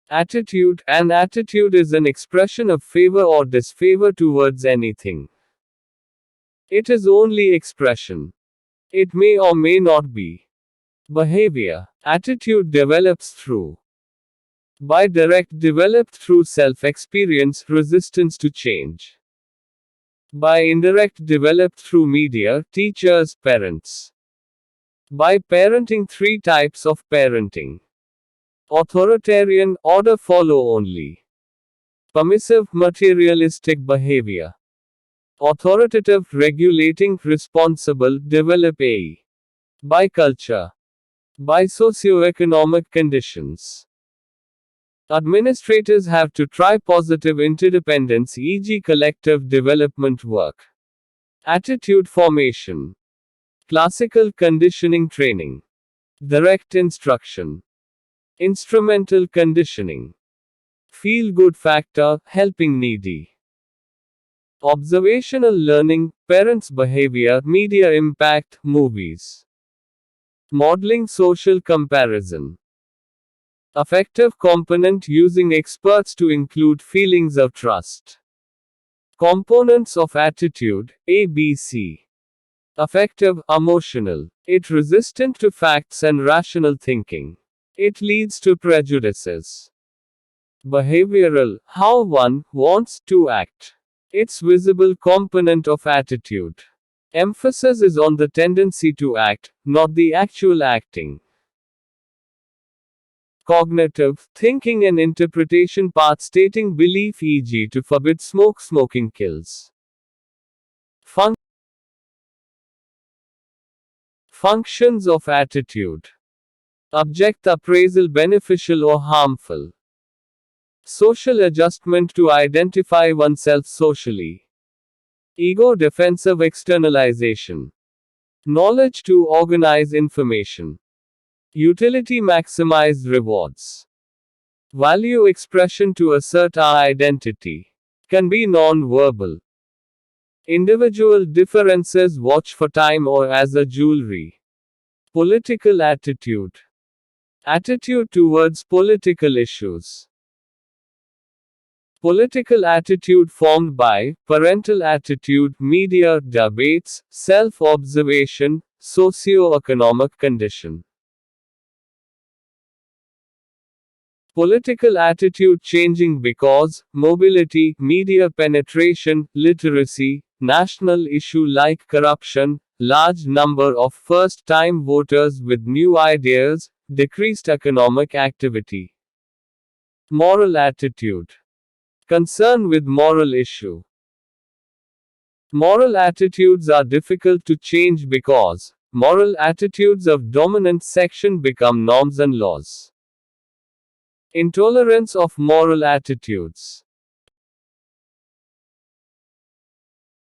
Attitude. An attitude is an expression of favor or disfavor towards anything. It is only expression. It may or may not be. Behavior. Attitude develops through. By direct, developed through self-experience, resistance to change. By indirect, developed through media, teachers, parents. By parenting, three types of parenting. Authoritarian, order follow only. Permissive, materialistic behavior. Authoritative, regulating, responsible, develop a. By culture. By socioeconomic conditions. Administrators have to try positive interdependence, e.g., collective development work. Attitude formation. Classical conditioning training. Direct instruction. Instrumental conditioning. Feel good factor, helping needy. Observational learning, parents' behavior, media impact, movies. Modeling social comparison. Affective component using experts to include feelings of trust. Components of attitude, A, B, C. Affective, emotional. It resistant to facts and rational thinking. It leads to prejudices. Behavioral, how one wants to act. Its visible component of attitude. Emphasis is on the tendency to act, not the actual acting. Cognitive, thinking and interpretation part stating belief, e.g., to forbid smoking kills. Functions of attitude. Object appraisal, beneficial or harmful. Social adjustment to identify oneself socially. Ego defensive externalization. Knowledge to organize information. Utility maximize rewards. Value expression to assert our identity. Can be non-verbal. Individual differences, watch for time or as a jewelry. Political attitude. Attitude towards political issues. Political attitude formed by parental attitude, media, debates, self-observation, socio-economic condition. Political attitude changing because mobility, media penetration, literacy, national issue like corruption, large number of first-time voters with new ideas, decreased economic activity. Moral attitude. Concern with moral issue. Moral attitudes are difficult to change because moral attitudes of dominant section become norms and laws. Intolerance of moral attitudes.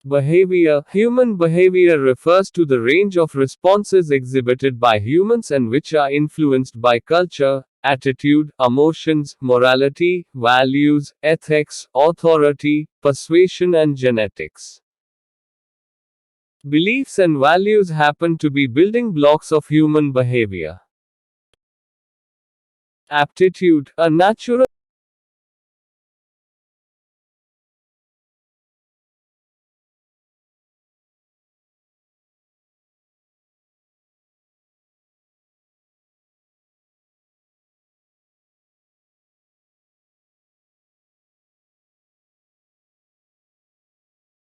Behavior. Human behavior refers to the range of responses exhibited by humans and which are influenced by culture, attitude, emotions, morality, values, ethics, authority, persuasion and genetics. Beliefs and values happen to be building blocks of human behavior. Aptitude. A natural